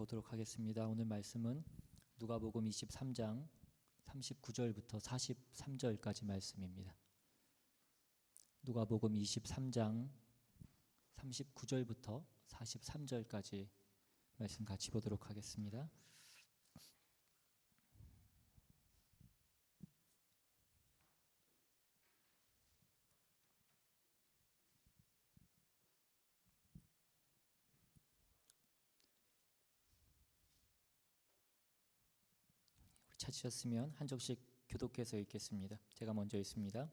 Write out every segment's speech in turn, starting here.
보도록 하겠습니다. 오늘 말씀은 누가복음 23장 39절부터 43절까지 말씀입니다. 누가복음 23장 39절부터 43절까지 말씀 같이 보도록 하겠습니다. 찾으셨으면 한 절씩 교독해서 읽겠습니다. 제가 먼저 읽습니다.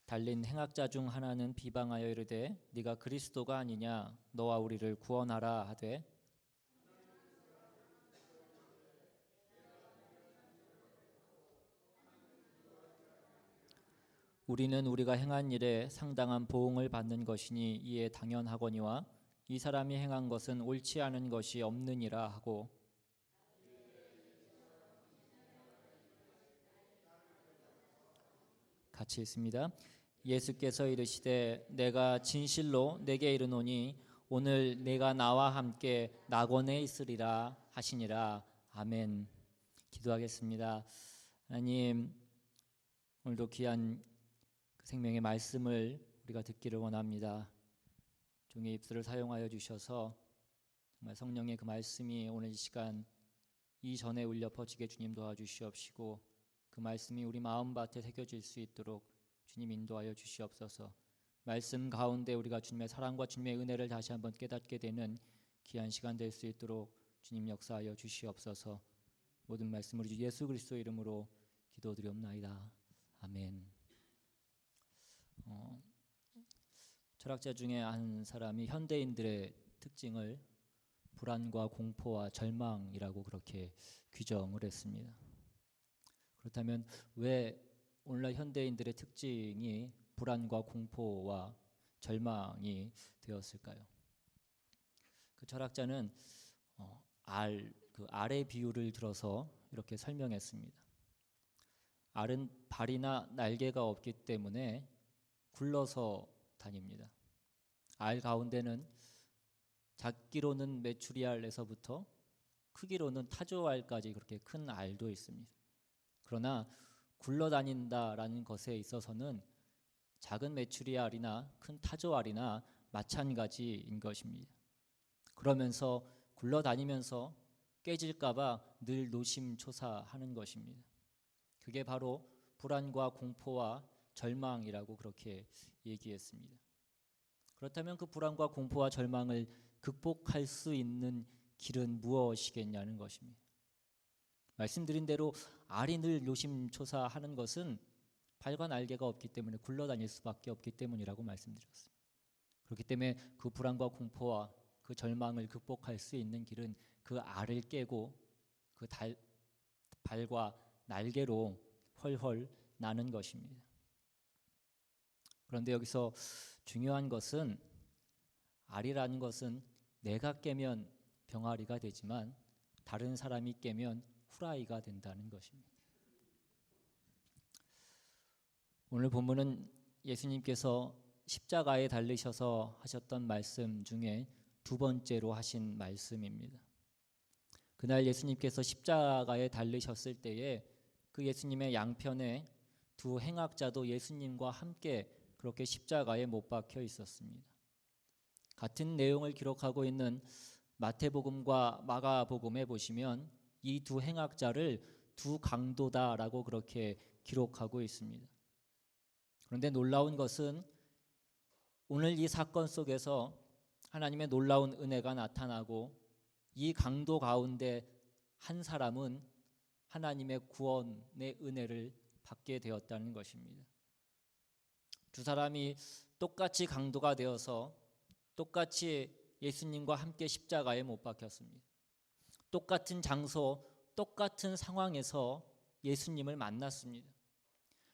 달린 행악자 중 하나는 비방하여 이르되 네가 그리스도가 아니냐 너와 우리를 구원하라 하되 우리는 우리가 행한 일에 상당한 보응을 받는 것이니 이에 당연하거니와 이 사람이 행한 것은 옳지 않은 것이 없느니라 하고 같이 읽습니다. 예수께서 이르시되 내가 진실로 내게 이르노니 오늘 내가 나와 함께 낙원에 있으리라 하시니라. 아멘. 기도하겠습니다. 하나님, 오늘도 귀한 그 생명의 말씀을 우리가 듣기를 원합니다. 종의 입술을 사용하여 주셔서 정말 성령의 그 말씀이 오늘 이 시간 이전에 울려 퍼지게 주님 도와주시옵시고 그 말씀이 우리 마음밭에 새겨질 수 있도록 주님 인도하여 주시옵소서. 말씀 가운데 우리가 주님의 사랑과 주님의 은혜를 다시 한번 깨닫게 되는 귀한 시간 될 수 있도록 주님 역사하여 주시옵소서. 모든 말씀 우리 주 예수 그리스도 이름으로 기도드리옵나이다. 아멘. 철학자 중에 한 사람이 현대인들의 특징을 불안과 공포와 절망이라고 그렇게 규정을 했습니다. 그렇다면 왜 오늘날 현대인들의 특징이 불안과 공포와 절망이 되었을까요? 그 철학자는 알의 비유를 들어서 이렇게 설명했습니다. 알은 발이나 날개가 없기 때문에 굴러서 다닙니다. 알 가운데는 작기로는 메추리알에서부터 크기로는 타조알까지 그렇게 큰 알도 있습니다. 그러나 굴러다닌다라는 것에 있어서는 작은 메추리알이나 큰 타조알이나 마찬가지인 것입니다. 그러면서 굴러다니면서 깨질까봐 늘 노심초사하는 것입니다. 그게 바로 불안과 공포와 절망이라고 그렇게 얘기했습니다. 그렇다면 그 불안과 공포와 절망을 극복할 수 있는 길은 무엇이겠냐는 것입니다. 말씀드린 대로 알이 늘 노심초사하는 것은 발과 날개가 없기 때문에 굴러다닐 수밖에 없기 때문이라고 말씀드렸습니다. 그렇기 때문에 그 불안과 공포와 그 절망을 극복할 수 있는 길은 그 알을 깨고 그 발과 날개로 훨훨 나는 것입니다. 그런데 여기서 중요한 것은 알이라는 것은 내가 깨면 병아리가 되지만 다른 사람이 깨면 후라이가 된다는 것입니다. 오늘 본문은 예수님께서 십자가에 달리셔서 하셨던 말씀 중에 두 번째로 하신 말씀입니다. 그날 예수님께서 십자가에 달리셨을 때에 그 예수님의 양편에 두 행악자도 예수님과 함께 그렇게 십자가에 못 박혀 있었습니다. 같은 내용을 기록하고 있는 마태복음과 마가복음에 보시면 이 두 행악자를 두 강도다라고 그렇게 기록하고 있습니다. 그런데 놀라운 것은 오늘 이 사건 속에서 하나님의 놀라운 은혜가 나타나고 이 강도 가운데 한 사람은 하나님의 구원의 은혜를 받게 되었다는 것입니다. 두 사람이 똑같이 강도가 되어서 똑같이 예수님과 함께 십자가에 못 박혔습니다. 똑같은 장소, 똑같은 상황에서 예수님을 만났습니다.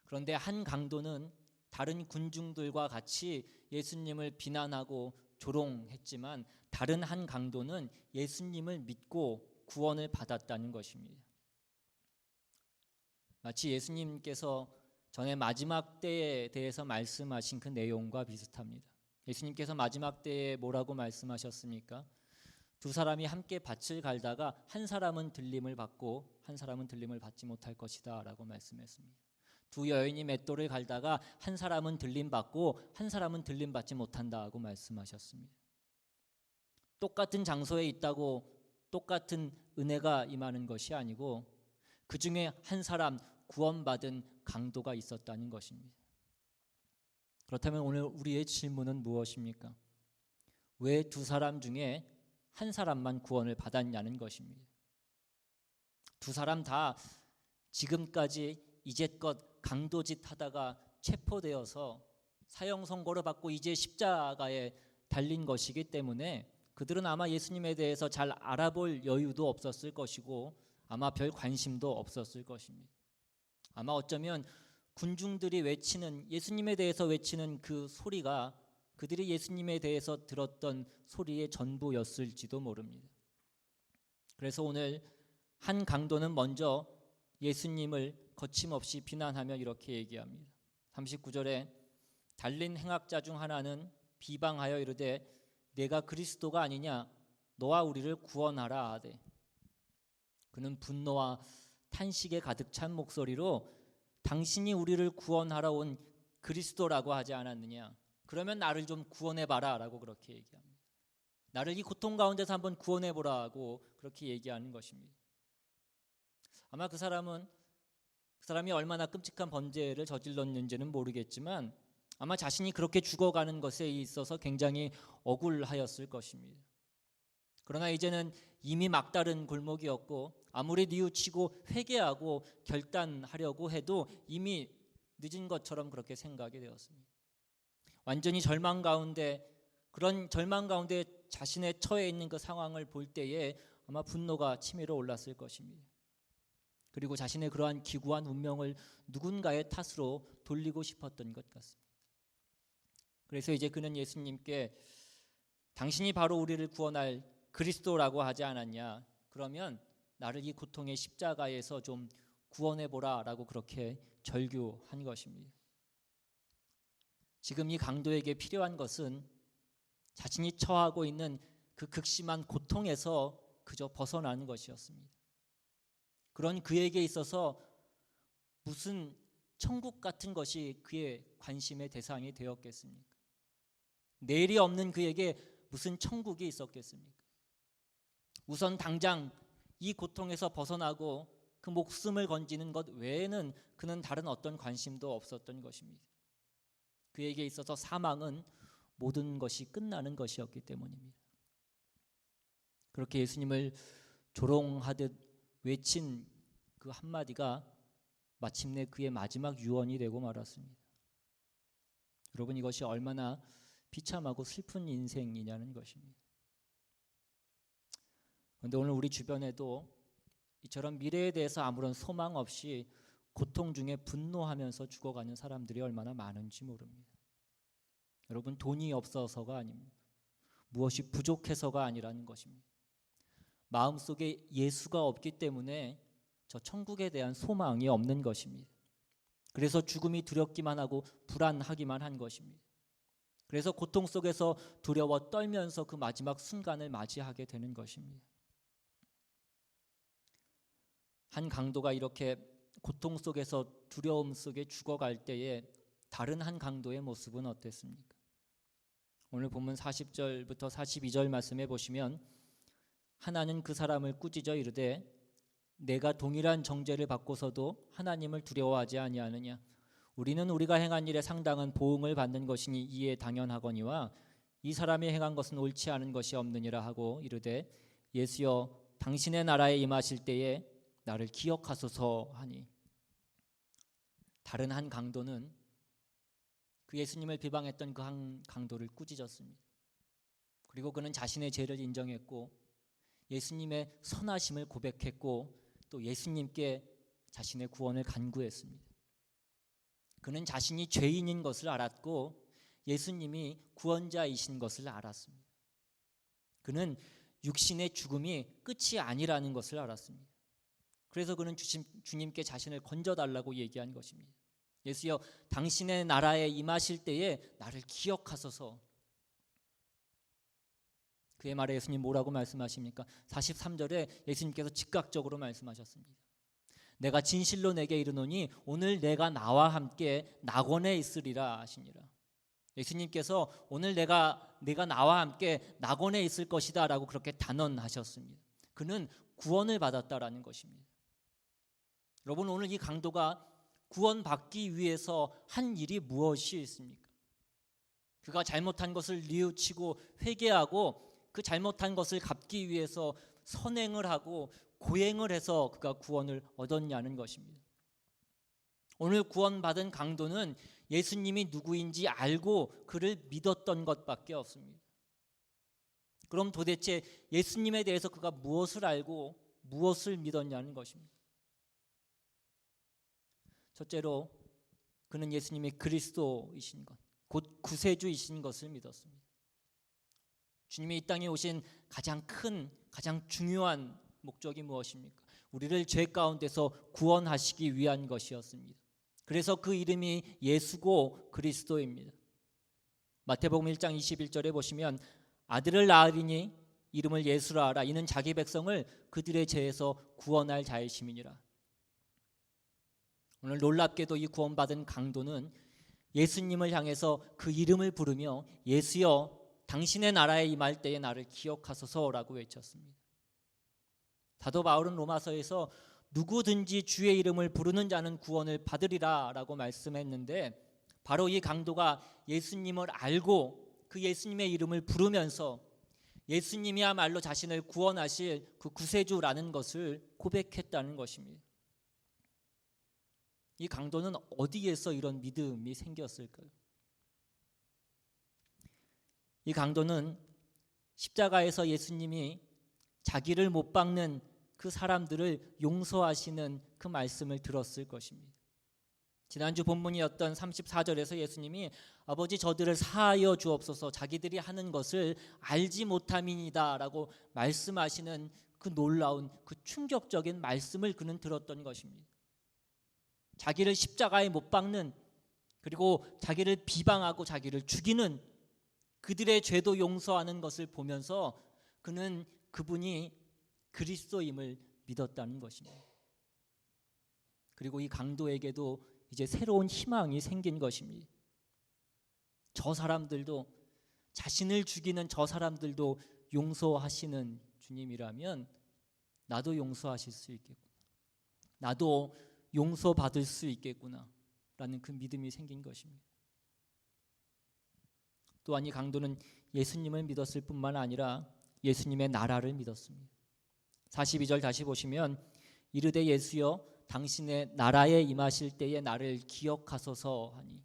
그런데 한 강도는 다른 군중들과 같이 예수님을 비난하고 조롱했지만 다른 한 강도는 예수님을 믿고 구원을 받았다는 것입니다. 마치 예수님께서 전에 마지막 때에 대해서 말씀하신 그 내용과 비슷합니다. 예수님께서 마지막 때에 뭐라고 말씀하셨습니까? 두 사람이 함께 밭을 갈다가 한 사람은 들림을 받고 한 사람은 들림을 받지 못할 것이다 라고 말씀했습니다. 두 여인이 맷돌을 갈다가 한 사람은 들림 받고 한 사람은 들림 받지 못한다고 말씀하셨습니다. 똑같은 장소에 있다고 똑같은 은혜가 임하는 것이 아니고 그 중에 한 사람 구원받은 강도가 있었다는 것입니다. 그렇다면 오늘 우리의 질문은 무엇입니까? 왜 두 사람 중에 한 사람만 구원을 받았냐는 것입니다. 두 사람 다 지금까지 이제껏 강도짓 하다가 체포되어서 사형 선고를 받고 이제 십자가에 달린 것이기 때문에 그들은 아마 예수님에 대해서 잘 알아볼 여유도 없었을 것이고 아마 별 관심도 없었을 것입니다. 아마 어쩌면 군중들이 외치는, 예수님에 대해서 외치는 그 소리가 그들이 예수님에 대해서 들었던 소리의 전부였을지도 모릅니다. 그래서 오늘 한 강도는 먼저 예수님을 거침없이 비난하며 이렇게 얘기합니다. 39절에 달린 행악자 중 하나는 비방하여 이르되 내가 그리스도가 아니냐 너와 우리를 구원하라 하되, 그는 분노와 탄식에 가득 찬 목소리로 당신이 우리를 구원하러 온 그리스도라고 하지 않았느냐, 그러면 나를 좀 구원해봐라 라고 그렇게 얘기합니다. 나를 이 고통 가운데서 한번 구원해보라고 그렇게 얘기하는 것입니다. 아마 그 사람이 얼마나 끔찍한 범죄를 저질렀는지는 모르겠지만 아마 자신이 그렇게 죽어가는 것에 있어서 굉장히 억울하였을 것입니다. 그러나 이제는 이미 막다른 골목이었고 아무리 뉘우치고 회개하고 결단하려고 해도 이미 늦은 것처럼 그렇게 생각이 되었습니다. 완전히 그런 절망 가운데 자신의 처해 있는 그 상황을 볼 때에 아마 분노가 치밀어 올랐을 것입니다. 그리고 자신의 그러한 기구한 운명을 누군가의 탓으로 돌리고 싶었던 것 같습니다. 그래서 이제 그는 예수님께 당신이 바로 우리를 구원할 그리스도라고 하지 않았냐, 그러면 나를 이 고통의 십자가에서 좀 구원해보라 라고 그렇게 절규한 것입니다. 지금 이 강도에게 필요한 것은 자신이 처하고 있는 그 극심한 고통에서 그저 벗어나는 것이었습니다. 그런 그에게 있어서 무슨 천국 같은 것이 그의 관심의 대상이 되었겠습니까? 내일이 없는 그에게 무슨 천국이 있었겠습니까? 우선 당장 이 고통에서 벗어나고 그 목숨을 건지는 것 외에는 그는 다른 어떤 관심도 없었던 것입니다. 그에게 있어서 사망은 모든 것이 끝나는 것이었기 때문입니다. 그렇게 예수님을 조롱하듯 외친 그 한마디가 마침내 그의 마지막 유언이 되고 말았습니다. 여러분, 이것이 얼마나 비참하고 슬픈 인생이냐는 것입니다. 그런데 오늘 우리 주변에도 이처럼 미래에 대해서 아무런 소망 없이 고통 중에 분노하면서 죽어가는 사람들이 얼마나 많은지 모릅니다. 여러분, 돈이 없어서가 아닙니다. 무엇이 부족해서가 아니라는 것입니다. 마음속에 예수가 없기 때문에 저 천국에 대한 소망이 없는 것입니다. 그래서 죽음이 두렵기만 하고 불안하기만 한 것입니다. 그래서 고통 속에서 두려워 떨면서 그 마지막 순간을 맞이하게 되는 것입니다. 한 강도가 이렇게 고통 속에서 두려움 속에 죽어갈 때에 다른 한 강도의 모습은 어땠습니까? 오늘 본문 40절부터 42절 말씀해 보시면, 하나는 그 사람을 꾸짖어 이르되 내가 동일한 정죄를 받고서도 하나님을 두려워하지 아니하느냐, 우리는 우리가 행한 일에 상당한 보응을 받는 것이니 이에 당연하거니와 이 사람이 행한 것은 옳지 않은 것이 없느니라 하고 이르되 예수여 당신의 나라에 임하실 때에 나를 기억하소서 하니. 다른 한 강도는 그 예수님을 비방했던 그 한 강도를 꾸짖었습니다. 그리고 그는 자신의 죄를 인정했고 예수님의 선하심을 고백했고 또 예수님께 자신의 구원을 간구했습니다. 그는 자신이 죄인인 것을 알았고 예수님이 구원자이신 것을 알았습니다. 그는 육신의 죽음이 끝이 아니라는 것을 알았습니다. 그래서 그는 주님께 자신을 건져달라고 얘기한 것입니다. 예수여 당신의 나라에 임하실 때에 나를 기억하소서. 그의 말에 예수님 뭐라고 말씀하십니까? 43절에 예수님께서 즉각적으로 말씀하셨습니다. 내가 진실로 내게 이르노니 오늘 내가 나와 함께 낙원에 있으리라 하시니라. 예수님께서 오늘 내가 나와 함께 낙원에 있을 것이다 라고 그렇게 단언하셨습니다. 그는 구원을 받았다라는 것입니다. 여러분, 오늘 이 강도가 구원받기 위해서 한 일이 무엇이 있습니까? 그가 잘못한 것을 뉘우치고 회개하고 그 잘못한 것을 갚기 위해서 선행을 하고 고행을 해서 그가 구원을 얻었냐는 것입니다. 오늘 구원받은 강도는 예수님이 누구인지 알고 그를 믿었던 것밖에 없습니다. 그럼 도대체 예수님에 대해서 그가 무엇을 알고 무엇을 믿었냐는 것입니다. 첫째로 그는 예수님이 그리스도이신 것, 곧 구세주이신 것을 믿었습니다. 주님이 이 땅에 오신 가장 큰, 가장 중요한 목적이 무엇입니까? 우리를 죄 가운데서 구원하시기 위한 것이었습니다. 그래서 그 이름이 예수고 그리스도입니다. 마태복음 1장 21절에 보시면 아들을 낳으리니 이름을 예수라 하라. 이는 자기 백성을 그들의 죄에서 구원할 자이심이니라. 오늘 놀랍게도 이 구원받은 강도는 예수님을 향해서 그 이름을 부르며 예수여 당신의 나라에 임할 때에 나를 기억하소서라고 외쳤습니다. 사도 바울은 로마서에서 누구든지 주의 이름을 부르는 자는 구원을 받으리라 라고 말씀했는데, 바로 이 강도가 예수님을 알고 그 예수님의 이름을 부르면서 예수님이야말로 자신을 구원하실 그 구세주라는 것을 고백했다는 것입니다. 이 강도는 어디에서 이런 믿음이 생겼을까요? 이 강도는 십자가에서 예수님이 자기를 못 박는 그 사람들을 용서하시는 그 말씀을 들었을 것입니다. 지난주 본문이었던 34절에서 예수님이 아버지 저들을 사하여 주옵소서 자기들이 하는 것을 알지 못함이니이다 라고 말씀하시는 그 놀라운 그 충격적인 말씀을 그는 들었던 것입니다. 자기를 십자가에 못 박는, 그리고 자기를 비방하고 자기를 죽이는 그들의 죄도 용서하는 것을 보면서 그는 그분이 그리스도임을 믿었다는 것입니다. 그리고 이 강도에게도 이제 새로운 희망이 생긴 것입니다. 저 사람들도, 자신을 죽이는 저 사람들도 용서하시는 주님이라면 나도 용서하실 수 있겠구나, 나도 용서받을 수 있겠구나 라는 그 믿음이 생긴 것입니다. 또한 이 강도는 예수님을 믿었을 뿐만 아니라 예수님의 나라를 믿었습니다. 42절 다시 보시면 이르되 예수여 당신의 나라에 임하실 때에 나를 기억하소서 하니,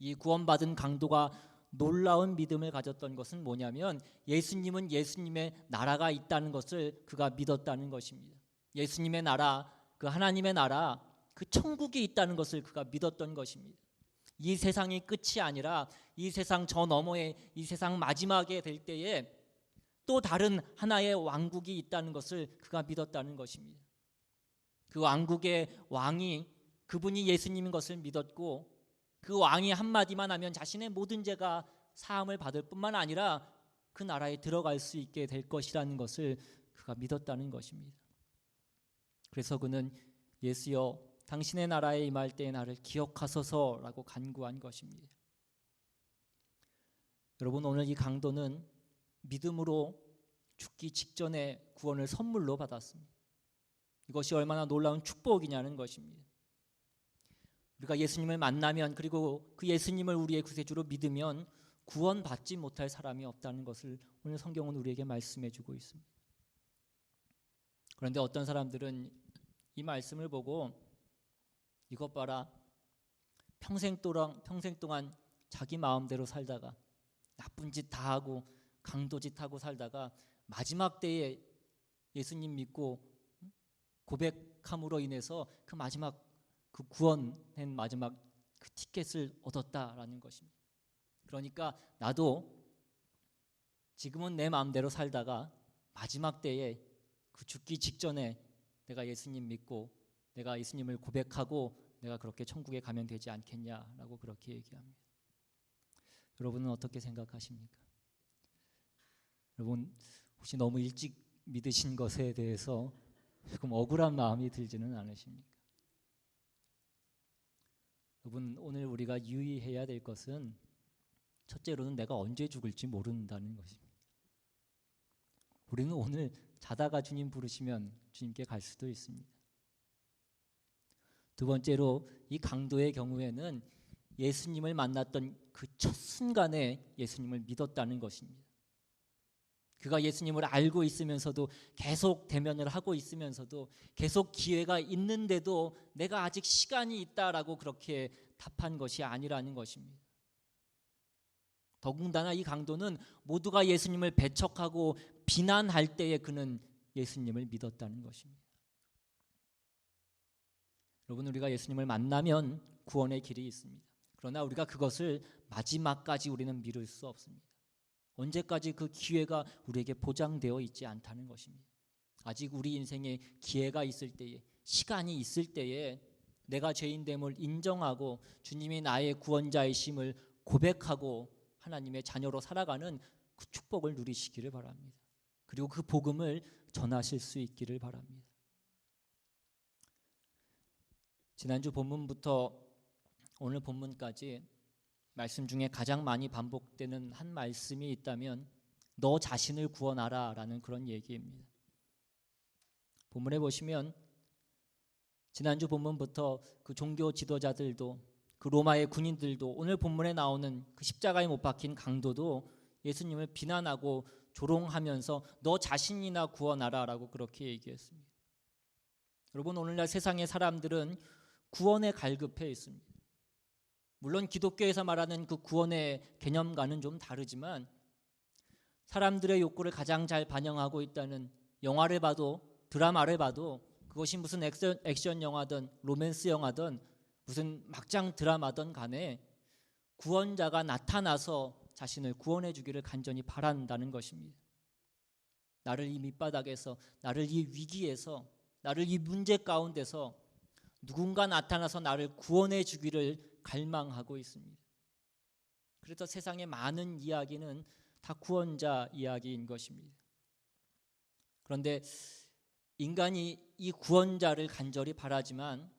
이 구원받은 강도가 놀라운 믿음을 가졌던 것은 뭐냐면 예수님은 예수님의 나라가 있다는 것을 그가 믿었다는 것입니다. 예수님의 나라, 그 하나님의 나라, 그 천국이 있다는 것을 그가 믿었던 것입니다. 이 세상이 끝이 아니라 이 세상 저 너머에, 이 세상 마지막에 될 때에 또 다른 하나의 왕국이 있다는 것을 그가 믿었다는 것입니다. 그 왕국의 왕이 그분이 예수님인 것을 믿었고, 그 왕이 한마디만 하면 자신의 모든 죄가 사함을 받을 뿐만 아니라 그 나라에 들어갈 수 있게 될 것이라는 것을 그가 믿었다는 것입니다. 그래서 그는 예수여 당신의 나라에 임할 때에 나를 기억하소서라고 간구한 것입니다. 여러분, 오늘 이 강도는 믿음으로 죽기 직전에 구원을 선물로 받았습니다. 이것이 얼마나 놀라운 축복이냐는 것입니다. 우리가 예수님을 만나면, 그리고 그 예수님을 우리의 구세주로 믿으면 구원받지 못할 사람이 없다는 것을 오늘 성경은 우리에게 말씀해 주고 있습니다. 그런데 어떤 사람들은 이 말씀을 보고 이것 봐라, 평생 동안 자기 마음대로 살다가 나쁜 짓 다 하고 강도짓 하고 살다가 마지막 때에 예수님 믿고 고백함으로 인해서 그 마지막 그 구원된 마지막 그 티켓을 얻었다라는 것입니다. 그러니까 나도 지금은 내 마음대로 살다가 마지막 때에 그 죽기 직전에 내가 예수님 믿고 내가 예수님을 고백하고 내가 그렇게 천국에 가면 되지 않겠냐라고 그렇게 얘기합니다. 여러분은 어떻게 생각하십니까? 여러분 혹시 너무 일찍 믿으신 것에 대해서 조금 억울한 마음이 들지는 않으십니까? 여러분 오늘 우리가 유의해야 될 것은 첫째로는 내가 언제 죽을지 모른다는 것입니다. 우리는 오늘 자다가 주님 부르시면 주님께 갈 수도 있습니다. 두 번째로 이 강도의 경우에는 예수님을 만났던 그 첫 순간에 예수님을 믿었다는 것입니다. 그가 예수님을 알고 있으면서도 계속 대면을 하고 있으면서도 계속 기회가 있는데도 내가 아직 시간이 있다라고 그렇게 답한 것이 아니라는 것입니다. 더군다나 이 강도는 모두가 예수님을 배척하고 비난할 때에 그는 예수님을 믿었다는 것입니다. 여러분 우리가 예수님을 만나면 구원의 길이 있습니다. 그러나 우리가 그것을 마지막까지 우리는 미룰 수 없습니다. 언제까지 그 기회가 우리에게 보장되어 있지 않다는 것입니다. 아직 우리 인생에 기회가 있을 때에, 시간이 있을 때에 내가 죄인됨을 인정하고 주님이 나의 구원자이심을 고백하고 하나님의 자녀로 살아가는 그 축복을 누리시기를 바랍니다. 그리고 그 복음을 전하실 수 있기를 바랍니다. 지난주 본문부터 오늘 본문까지 말씀 중에 가장 많이 반복되는 한 말씀이 있다면 너 자신을 구원하라 라는 그런 얘기입니다. 본문에 보시면 지난주 본문부터 그 종교 지도자들도 그 로마의 군인들도 오늘 본문에 나오는 그 십자가에 못 박힌 강도도 예수님을 비난하고 조롱하면서 너 자신이나 구원하라 라고 그렇게 얘기했습니다. 여러분 오늘날 세상의 사람들은 구원에 갈급해 있습니다. 물론 기독교에서 말하는 그 구원의 개념과는 좀 다르지만 사람들의 욕구를 가장 잘 반영하고 있다는 영화를 봐도 드라마를 봐도 그것이 무슨 액션 영화든 로맨스 영화든 무슨 막장 드라마든 간에 구원자가 나타나서 자신을 구원해 주기를 간절히 바란다는 것입니다. 나를 이 밑바닥에서, 나를 이 위기에서, 나를 이 문제 가운데서 누군가 나타나서 나를 구원해 주기를 갈망하고 있습니다. 그래서 세상의 많은 이야기는 다 구원자 이야기인 것입니다. 그런데 인간이 이 구원자를 간절히 바라지만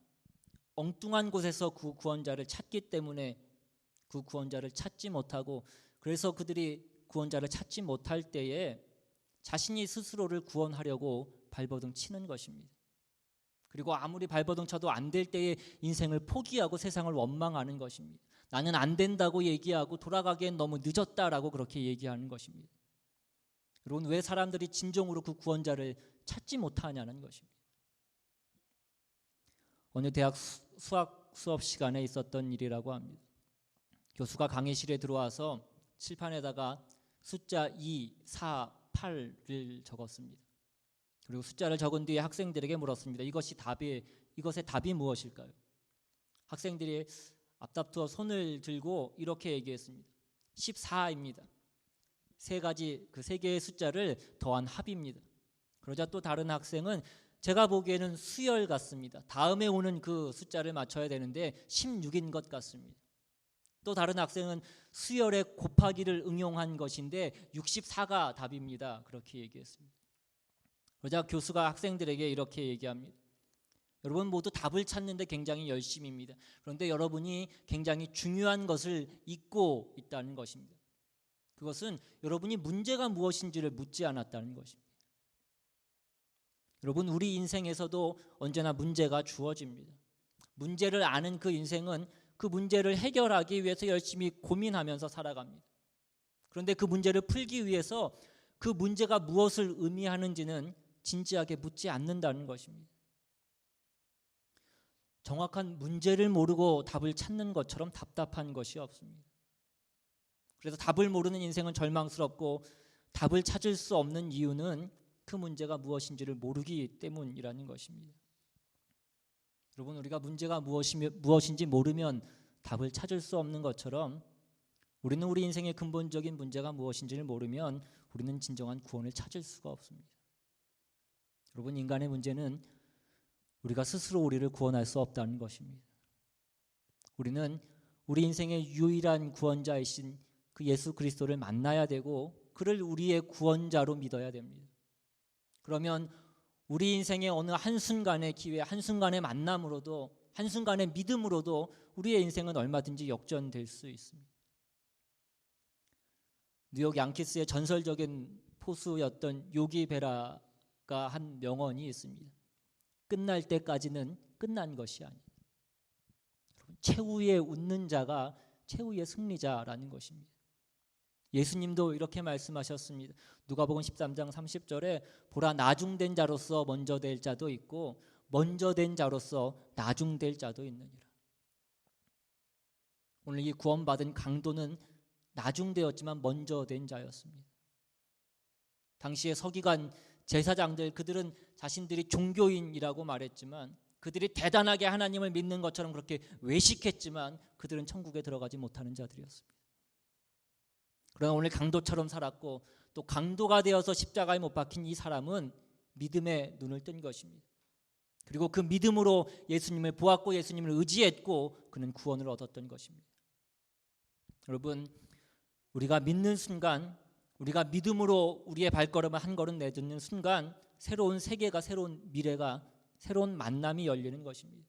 엉뚱한 곳에서 그 구원자를 찾기 때문에 그 구원자를 찾지 못하고 그래서 그들이 구원자를 찾지 못할 때에 자신이 스스로를 구원하려고 발버둥 치는 것입니다. 그리고 아무리 발버둥 쳐도 안 될 때에 인생을 포기하고 세상을 원망하는 것입니다. 나는 안 된다고 얘기하고 돌아가기엔 너무 늦었다라고 그렇게 얘기하는 것입니다. 여러분 왜 사람들이 진정으로 그 구원자를 찾지 못하냐는 것입니다. 어느 대학 수학 수업 시간에 있었던 일이라고 합니다. 교수가 강의실에 들어와서 칠판에다가 숫자 2, 4, 8를 적었습니다. 그리고 숫자를 적은 뒤에 학생들에게 물었습니다. 이것의 답이 무엇일까요? 학생들이 앞다투어 손을 들고 이렇게 얘기했습니다. 14입니다. 세 개의 숫자를 더한 합입니다. 그러자 또 다른 학생은 제가 보기에는 수열 같습니다. 다음에 오는 그 숫자를 맞춰야 되는데 16인 것 같습니다. 또 다른 학생은 수열의 곱하기를 응용한 것인데 64가 답입니다. 그렇게 얘기했습니다. 그러자 교수가 학생들에게 이렇게 얘기합니다. 여러분 모두 답을 찾는데 굉장히 열심입니다. 그런데 여러분이 굉장히 중요한 것을 잊고 있다는 것입니다. 그것은 여러분이 문제가 무엇인지를 묻지 않았다는 것입니다. 여러분 우리 인생에서도 언제나 문제가 주어집니다. 문제를 아는 그 인생은 그 문제를 해결하기 위해서 열심히 고민하면서 살아갑니다. 그런데 그 문제를 풀기 위해서 그 문제가 무엇을 의미하는지는 진지하게 묻지 않는다는 것입니다. 정확한 문제를 모르고 답을 찾는 것처럼 답답한 것이 없습니다. 그래서 답을 모르는 인생은 절망스럽고 답을 찾을 수 없는 이유는 그 문제가 무엇인지를 모르기 때문이라는 것입니다. 여러분 우리가 문제가 무엇인지 모르면 답을 찾을 수 없는 것처럼 우리는 우리 인생의 근본적인 문제가 무엇인지를 모르면 우리는 진정한 구원을 찾을 수가 없습니다. 여러분 인간의 문제는 우리가 스스로 우리를 구원할 수 없다는 것입니다. 우리는 우리 인생의 유일한 구원자이신 그 예수 그리스도를 만나야 되고 그를 우리의 구원자로 믿어야 됩니다. 그러면 우리 인생의 어느 한순간의 기회, 한순간의 만남으로도, 한순간의 믿음으로도 우리의 인생은 얼마든지 역전될 수 있습니다. 뉴욕 양키스의 전설적인 포수였던 요기 베라가 한 명언이 있습니다. 끝날 때까지는 끝난 것이 아니다. 최후의 웃는 자가 최후의 승리자라는 것입니다. 예수님도 이렇게 말씀하셨습니다. 누가복음 13장 30절에 보라, 나중된 자로서 먼저 될 자도 있고 먼저 된 자로서 나중될 자도 있느니라. 오늘 이 구원받은 강도는 나중되었지만 먼저 된 자였습니다. 당시의 서기관 제사장들, 그들은 자신들이 종교인이라고 말했지만, 그들이 대단하게 하나님을 믿는 것처럼 그렇게 외식했지만 그들은 천국에 들어가지 못하는 자들이었습니다. 그러나 오늘 강도처럼 살았고 또 강도가 되어서 십자가에 못 박힌 이 사람은 믿음의 눈을 뜬 것입니다. 그리고 그 믿음으로 예수님을 보았고 예수님을 의지했고 그는 구원을 얻었던 것입니다. 여러분, 우리가 믿는 순간, 우리가 믿음으로 우리의 발걸음을 한 걸음 내딛는 순간 새로운 세계가, 새로운 미래가, 새로운 만남이 열리는 것입니다.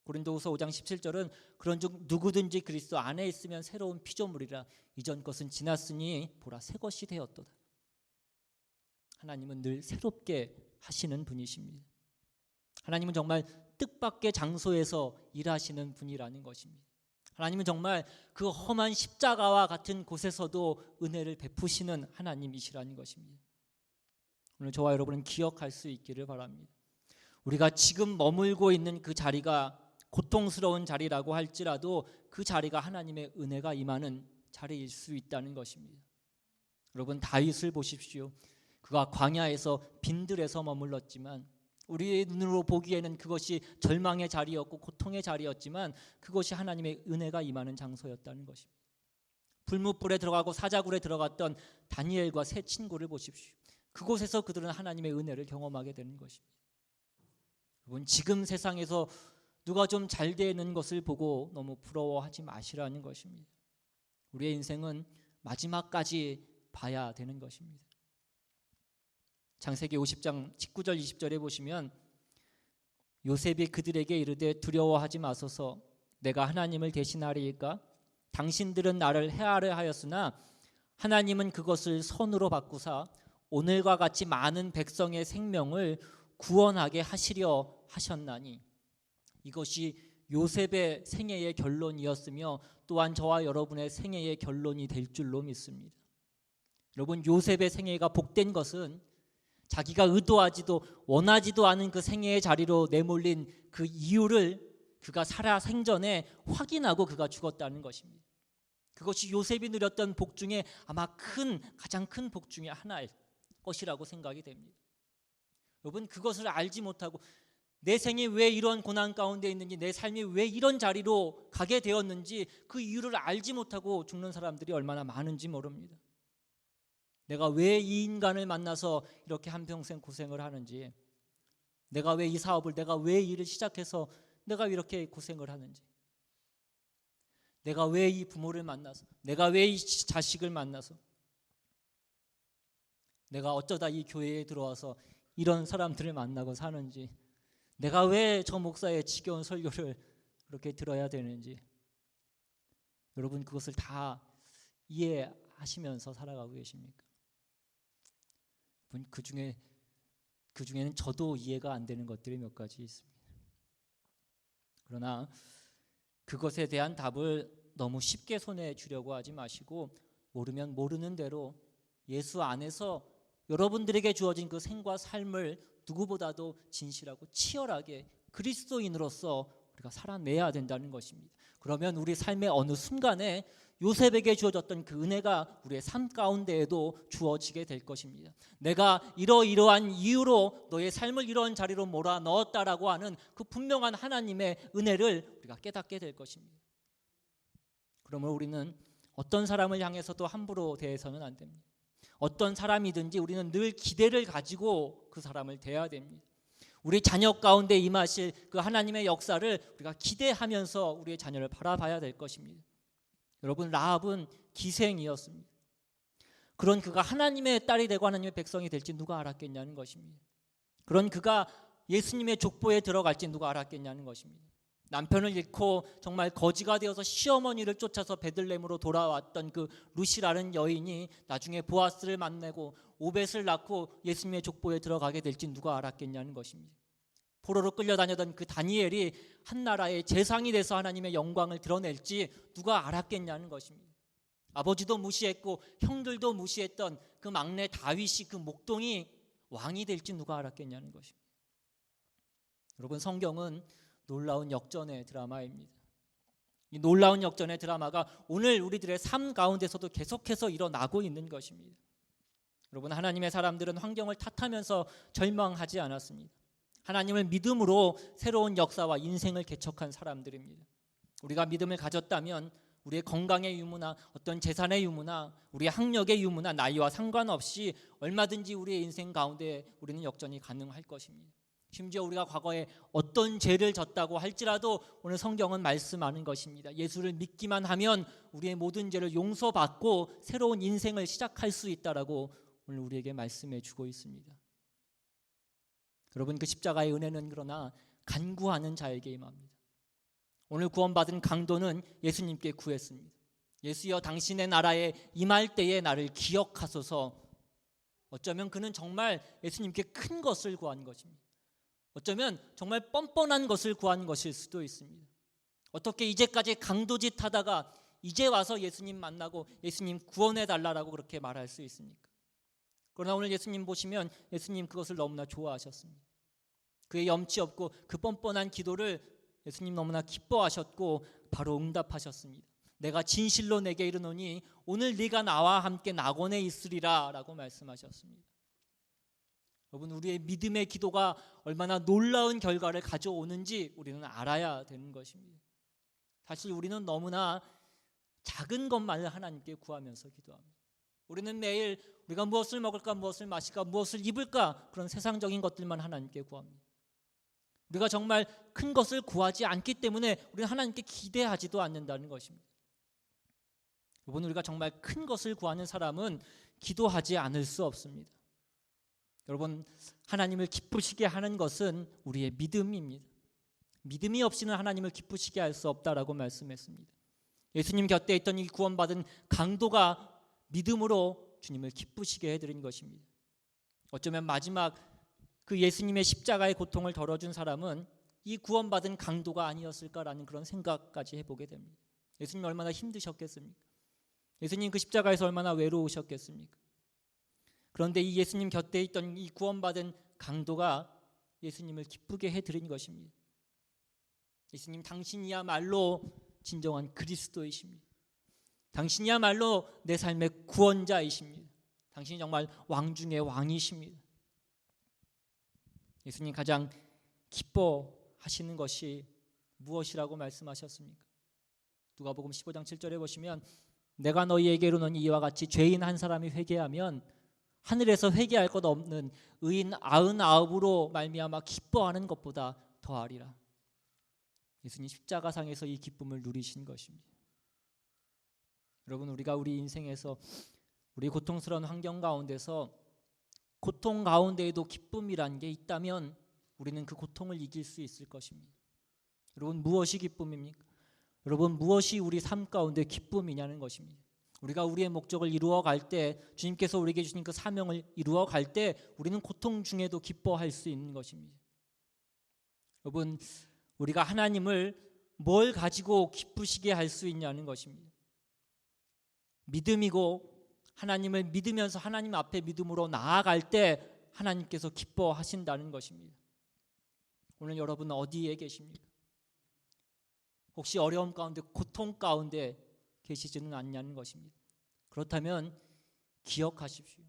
고린도후서 5장 17절은 그런즉 누구든지 그리스도 안에 있으면 새로운 피조물이라, 이전 것은 지났으니 보라 새 것이 되었도다. 하나님은 늘 새롭게 하시는 분이십니다. 하나님은 정말 뜻밖의 장소에서 일하시는 분이라는 것입니다. 하나님은 정말 그 험한 십자가와 같은 곳에서도 은혜를 베푸시는 하나님이시라는 것입니다. 오늘 저와 여러분은 기억할 수 있기를 바랍니다. 우리가 지금 머물고 있는 그 자리가 고통스러운 자리라고 할지라도 그 자리가 하나님의 은혜가 임하는 자리일 수 있다는 것입니다. 여러분, 다윗을 보십시오. 그가 광야에서 빈들에서 머물렀지만 우리의 눈으로 보기에는 그것이 절망의 자리였고 고통의 자리였지만 그것이 하나님의 은혜가 임하는 장소였다는 것입니다. 불뭇불에 들어가고 사자굴에 들어갔던 다니엘과 세 친구를 보십시오. 그곳에서 그들은 하나님의 은혜를 경험하게 되는 것입니다. 여러분, 지금 세상에서 누가 좀 잘 되는 것을 보고 너무 부러워하지 마시라는 것입니다. 우리의 인생은 마지막까지 봐야 되는 것입니다. 창세기 50장 19절 20절에 보시면 요셉이 그들에게 이르되 두려워하지 마소서, 내가 하나님을 대신하리이까? 당신들은 나를 해하려 하였으나 하나님은 그것을 선으로 바꾸사 오늘과 같이 많은 백성의 생명을 구원하게 하시려 하셨나니. 이것이 요셉의 생애의 결론이었으며 또한 저와 여러분의 생애의 결론이 될 줄로 믿습니다. 여러분, 요셉의 생애가 복된 것은 자기가 의도하지도 원하지도 않은 그 생애의 자리로 내몰린 그 이유를 그가 살아 생전에 확인하고 그가 죽었다는 것입니다. 그것이 요셉이 누렸던 복 중에 아마 가장 큰 복 중에 하나일 것이라고 생각이 됩니다. 여러분, 그것을 알지 못하고 내 생이 왜 이런 고난 가운데 있는지, 내 삶이 왜 이런 자리로 가게 되었는지 그 이유를 알지 못하고 죽는 사람들이 얼마나 많은지 모릅니다. 내가 왜 이 인간을 만나서 이렇게 한평생 고생을 하는지, 내가 왜 이 사업을, 내가 왜 일을 시작해서 내가 이렇게 고생을 하는지, 내가 왜 이 부모를 만나서, 내가 왜 이 자식을 만나서, 내가 어쩌다 이 교회에 들어와서 이런 사람들을 만나고 사는지, 내가 왜 저 목사의 지겨운 설교를 그렇게 들어야 되는지, 여러분 그것을 다 이해하시면서 살아가고 계십니까? 그 중에는 저도 이해가 안 되는 것들이 몇 가지 있습니다. 그러나 그것에 대한 답을 너무 쉽게 손에 주려고 하지 마시고 모르면 모르는 대로 예수 안에서 여러분들에게 주어진 그 생과 삶을 누구보다도 진실하고 치열하게 그리스도인으로서 우리가 살아내야 된다는 것입니다. 그러면 우리 삶의 어느 순간에 요셉에게 주어졌던 그 은혜가 우리의 삶 가운데에도 주어지게 될 것입니다. 내가 이러이러한 이유로 너의 삶을 이런 자리로 몰아넣었다라고 하는 그 분명한 하나님의 은혜를 우리가 깨닫게 될 것입니다. 그러므로 우리는 어떤 사람을 향해서도 함부로 대해서는 안 됩니다. 어떤 사람이든지 우리는 늘 기대를 가지고 그 사람을 대해야 됩니다. 우리 자녀 가운데 임하실 그 하나님의 역사를 우리가 기대하면서 우리의 자녀를 바라봐야 될 것입니다. 여러분, 라합은 기생이었습니다. 그런 그가 하나님의 딸이 되고 하나님의 백성이 될지 누가 알았겠냐는 것입니다. 그런 그가 예수님의 족보에 들어갈지 누가 알았겠냐는 것입니다. 남편을 잃고 정말 거지가 되어서 시어머니를 쫓아서 베들레헴으로 돌아왔던 그 루시라는 여인이 나중에 보아스를 만나고 오벳을 낳고 예수님의 족보에 들어가게 될지 누가 알았겠냐는 것입니다. 포로로 끌려다니던 그 다니엘이 한 나라의 재상이 돼서 하나님의 영광을 드러낼지 누가 알았겠냐는 것입니다. 아버지도 무시했고 형들도 무시했던 그 막내 다윗이 그 목동이 왕이 될지 누가 알았겠냐는 것입니다. 여러분, 성경은 놀라운 역전의 드라마입니다. 이 놀라운 역전의 드라마가 오늘 우리들의 삶 가운데서도 계속해서 일어나고 있는 것입니다. 여러분, 하나님의 사람들은 환경을 탓하면서 절망하지 않았습니다. 하나님을 믿음으로 새로운 역사와 인생을 개척한 사람들입니다. 우리가 믿음을 가졌다면 우리의 건강의 유무나 어떤 재산의 유무나 우리의 학력의 유무나 나이와 상관없이 얼마든지 우리의 인생 가운데 우리는 역전이 가능할 것입니다. 심지어 우리가 과거에 어떤 죄를 졌다고 할지라도 오늘 성경은 말씀하는 것입니다. 예수를 믿기만 하면 우리의 모든 죄를 용서받고 새로운 인생을 시작할 수 있다라고 오늘 우리에게 말씀해 주고 있습니다. 여러분, 그 십자가의 은혜는 그러나 간구하는 자에게 임합니다. 오늘 구원받은 강도는 예수님께 구했습니다. 예수여, 당신의 나라에 임할 때에 나를 기억하소서. 어쩌면 그는 정말 예수님께 큰 것을 구한 것입니다. 어쩌면 정말 뻔뻔한 것을 구한 것일 수도 있습니다. 어떻게 이제까지 강도짓 하다가 이제 와서 예수님 만나고 예수님 구원해 달라고 그렇게 말할 수 있습니까? 그러나 오늘 예수님 보시면 예수님 그것을 너무나 좋아하셨습니다. 그의 염치 없고 그 뻔뻔한 기도를 예수님 너무나 기뻐하셨고 바로 응답하셨습니다. 내가 진실로 내게 이르노니 오늘 네가 나와 함께 낙원에 있으리라 라고 말씀하셨습니다. 여러분, 우리의 믿음의 기도가 얼마나 놀라운 결과를 가져오는지 우리는 알아야 되는 것입니다. 사실 우리는 너무나 작은 것만을 하나님께 구하면서 기도합니다. 우리는 매일 우리가 무엇을 먹을까, 무엇을 마실까, 무엇을 입을까, 그런 세상적인 것들만 하나님께 구합니다. 우리가 정말 큰 것을 구하지 않기 때문에 우리는 하나님께 기대하지도 않는다는 것입니다. 여러분, 우리가 정말 큰 것을 구하는 사람은 기도하지 않을 수 없습니다. 여러분, 하나님을 기쁘시게 하는 것은 우리의 믿음입니다. 믿음이 없이는 하나님을 기쁘시게 할 수 없다라고 말씀했습니다. 예수님 곁에 있던 이 구원받은 강도가 믿음으로 주님을 기쁘시게 해드린 것입니다. 어쩌면 마지막 그 예수님의 십자가의 고통을 덜어준 사람은 이 구원받은 강도가 아니었을까라는 그런 생각까지 해보게 됩니다. 예수님 얼마나 힘드셨겠습니까? 예수님 그 십자가에서 얼마나 외로우셨겠습니까? 그런데 이 예수님 곁에 있던 이 구원받은 강도가 예수님을 기쁘게 해드린 것입니다. 예수님, 당신이야말로 진정한 그리스도이십니다. 당신이야말로 내 삶의 구원자이십니다. 당신이 정말 왕 중의 왕이십니다. 예수님 가장 기뻐하시는 것이 무엇이라고 말씀하셨습니까? 누가복음 15장 7절에 보시면 내가 너희에게 이르노니 이와 같이 죄인 한 사람이 회개하면 하늘에서 회개할 것 없는 의인 99으로 말미암아 기뻐하는 것보다 더하리라. 예수님 십자가상에서 이 기쁨을 누리신 것입니다. 여러분, 우리가 우리 인생에서 우리 고통스러운 환경 가운데서 고통 가운데에도 기쁨이란 게 있다면 우리는 그 고통을 이길 수 있을 것입니다. 여러분, 무엇이 기쁨입니까? 여러분, 무엇이 우리 삶 가운데 기쁨이냐는 것입니다. 우리가 우리의 목적을 이루어 갈 때, 주님께서 우리에게 주신 그 사명을 이루어 갈 때 우리는 고통 중에도 기뻐할 수 있는 것입니다. 여러분, 우리가 하나님을 뭘 가지고 기쁘시게 할 수 있냐는 것입니다. 믿음이고 하나님을 믿으면서 하나님 앞에 믿음으로 나아갈 때 하나님께서 기뻐하신다는 것입니다. 오늘 여러분 어디에 계십니까? 혹시 어려움 가운데, 고통 가운데 계시지는 않냐는 것입니다. 그렇다면 기억하십시오.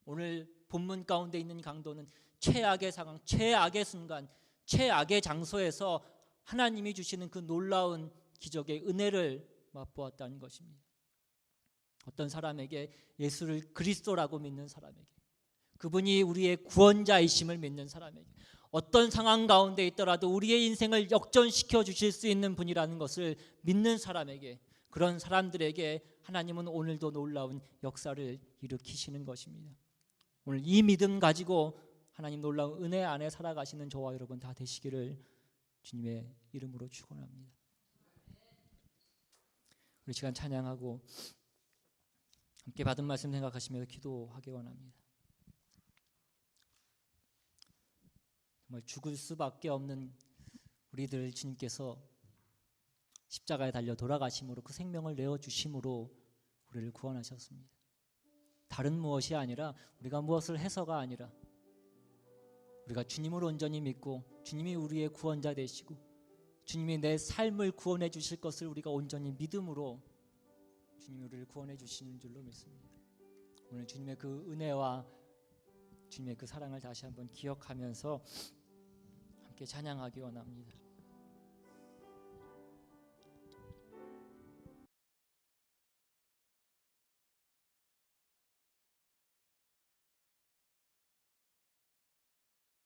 오늘 본문 가운데 있는 강도는 최악의 상황, 최악의 순간, 최악의 장소에서 하나님이 주시는 그 놀라운 기적의 은혜를 맛보았다는 것입니다. 어떤 사람에게 예수를 그리스도라고 믿는 사람에게, 그분이 우리의 구원자이심을 믿는 사람에게, 어떤 상황 가운데 있더라도 우리의 인생을 역전시켜 주실 수 있는 분이라는 것을 믿는 사람에게, 그런 사람들에게 하나님은 오늘도 놀라운 역사를 일으키시는 것입니다. 오늘 이 믿음 가지고 하나님 놀라운 은혜 안에 살아가시는 저와 여러분 다 되시기를 주님의 이름으로 축원합니다. 우리 시간 찬양하고 함께 받은 말씀 생각하시면서 기도하기 원합니다. 정말 죽을 수밖에 없는 우리들 주님께서 십자가에 달려 돌아가심으로 그 생명을 내어주심으로 우리를 구원하셨습니다. 다른 무엇이 아니라 우리가 무엇을 해서가 아니라 우리가 주님을 온전히 믿고 주님이 우리의 구원자 되시고 주님이 내 삶을 구원해 주실 것을 우리가 온전히 믿음으로 주님이 우리를 구원해 주시는 줄로 믿습니다. 오늘 주님의 그 은혜와 주님의 그 사랑을 다시 한번 기억하면서 함께 찬양하기 원합니다.